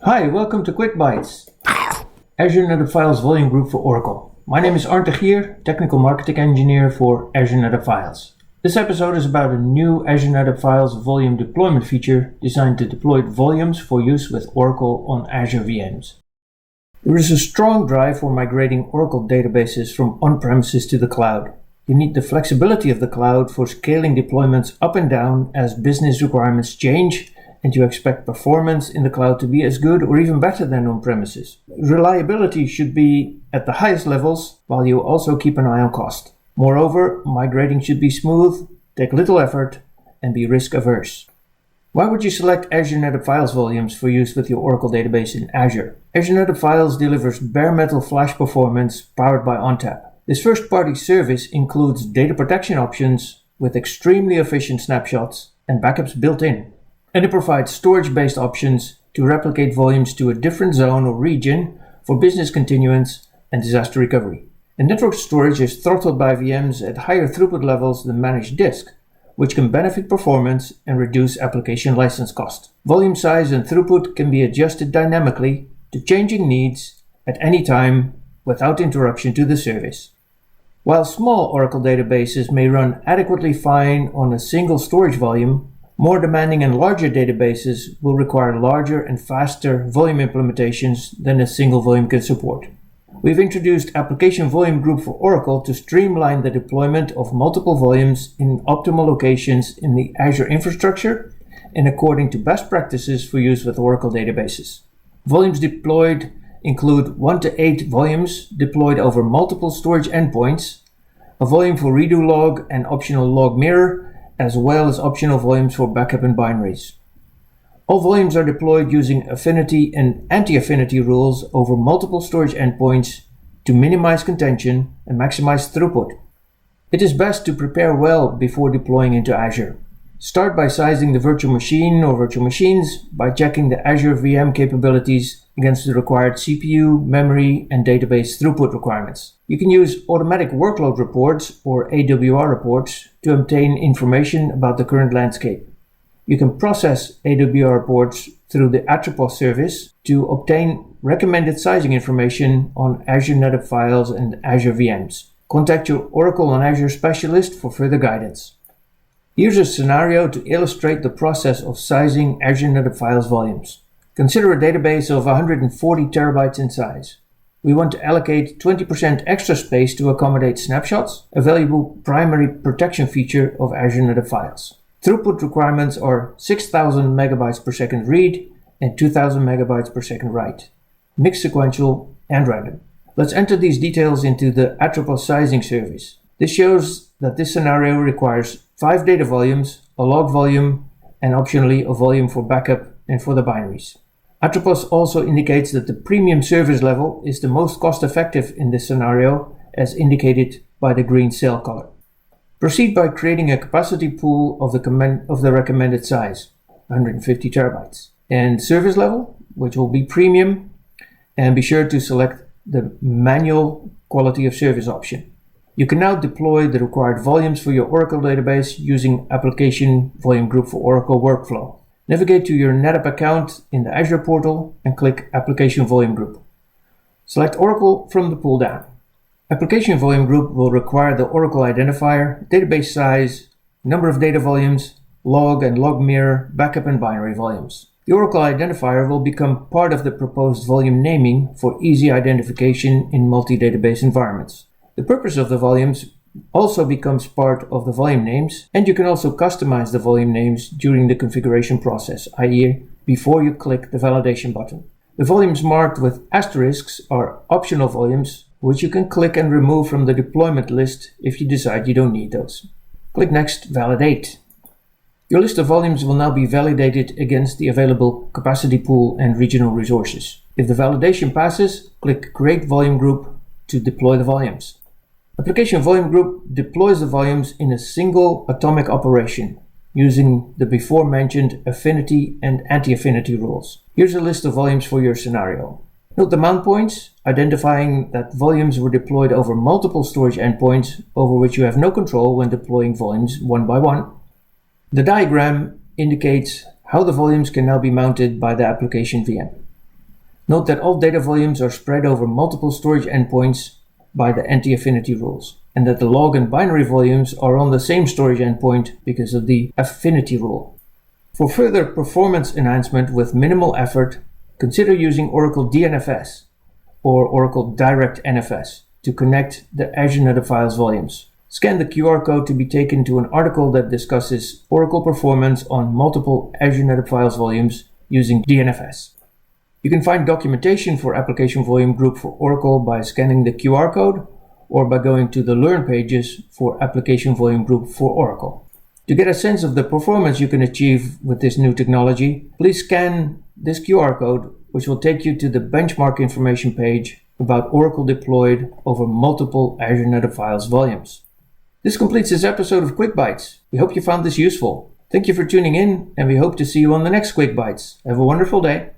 Hi, welcome to Quick Bytes, Azure NetApp Files Volume Group for Oracle. My name is Arne Gier, Technical Marketing Engineer for Azure NetApp Files. This episode is about a new Azure NetApp Files volume deployment feature designed to deploy volumes for use with Oracle on Azure VMs. There is a strong drive for migrating Oracle databases from on-premises to the cloud. You need the flexibility of the cloud for scaling deployments up and down as business requirements change, and you expect performance in the cloud to be as good or even better than on-premises. Reliability should be at the highest levels, while you also keep an eye on cost. Moreover, migrating should be smooth, take little effort, and be risk-averse. Why would you select Azure NetApp Files volumes for use with your Oracle database in Azure? Azure NetApp Files delivers bare metal flash performance powered by ONTAP. This first-party service includes data protection options with extremely efficient snapshots and backups built in. And it provides storage-based options to replicate volumes to a different zone or region for business continuance and disaster recovery. And network storage is throttled by VMs at higher throughput levels than managed disk, which can benefit performance and reduce application license cost. Volume size and throughput can be adjusted dynamically to changing needs at any time without interruption to the service. While small Oracle databases may run adequately fine on a single storage volume, more demanding and larger databases will require larger and faster volume implementations than a single volume can support. We've introduced Application Volume Group for Oracle to streamline the deployment of multiple volumes in optimal locations in the Azure infrastructure and according to best practices for use with Oracle databases. Volumes deployed include 1 to 8 volumes deployed over multiple storage endpoints, a volume for redo log and optional log mirror, as well as optional volumes for backup and binaries. All volumes are deployed using affinity and anti-affinity rules over multiple storage endpoints to minimize contention and maximize throughput. It is best to prepare well before deploying into Azure. Start by sizing the virtual machine or virtual machines by checking the Azure VM capabilities against the required CPU, memory, and database throughput requirements. You can use automatic workload reports or AWR reports to obtain information about the current landscape. You can process AWR reports through the Atropos service to obtain recommended sizing information on Azure NetApp Files and Azure VMs. Contact your Oracle on Azure specialist for further guidance. Here's a scenario to illustrate the process of sizing Azure NetApp Files volumes. Consider a database of 140 terabytes in size. We want to allocate 20% extra space to accommodate snapshots, a valuable primary protection feature of Azure NetApp Files. Throughput requirements are 6,000 megabytes per second read and 2,000 megabytes per second write, mixed sequential and random. Let's enter these details into the Atropos sizing service. This shows that this scenario requires 5 data volumes, a log volume, and optionally a volume for backup and for the binaries. Atropos also indicates that the premium service level is the most cost-effective in this scenario, as indicated by the green cell color. Proceed by creating a capacity pool of the recommended size, 150 terabytes, and service level, which will be premium, and be sure to select the manual quality of service option. You can now deploy the required volumes for your Oracle database using Application Volume Group for Oracle workflow. Navigate to your NetApp account in the Azure portal and click Application Volume Group. Select Oracle from the pull-down. Application Volume Group will require the Oracle identifier, database size, number of data volumes, log and log mirror, backup and binary volumes. The Oracle identifier will become part of the proposed volume naming for easy identification in multi-database environments. The purpose of the volumes also becomes part of the volume names, and you can also customize the volume names during the configuration process, i.e. before you click the validation button. The volumes marked with asterisks are optional volumes, which you can click and remove from the deployment list if you decide you don't need those. Click Next, Validate. Your list of volumes will now be validated against the available capacity pool and regional resources. If the validation passes, click Create Volume Group to deploy the volumes. Application Volume Group deploys the volumes in a single atomic operation using the before mentioned affinity and anti-affinity rules. Here's a list of volumes for your scenario. Note the mount points, identifying that volumes were deployed over multiple storage endpoints over which you have no control when deploying volumes one by one. The diagram indicates how the volumes can now be mounted by the application VM. Note that all data volumes are spread over multiple storage endpoints by the anti-affinity rules, and that the log and binary volumes are on the same storage endpoint because of the affinity rule. For further performance enhancement with minimal effort, consider using Oracle DNFS or Oracle Direct NFS to connect the Azure NetApp Files volumes. Scan the QR code to be taken to an article that discusses Oracle performance on multiple Azure NetApp Files volumes using DNFS. You can find documentation for Application Volume Group for Oracle by scanning the QR code or by going to the Learn pages for Application Volume Group for Oracle. To get a sense of the performance you can achieve with this new technology, please scan this QR code, which will take you to the benchmark information page about Oracle deployed over multiple Azure NetApp Files volumes. This completes this episode of Quick Bytes. We hope you found this useful. Thank you for tuning in, and we hope to see you on the next Quick Bytes. Have a wonderful day.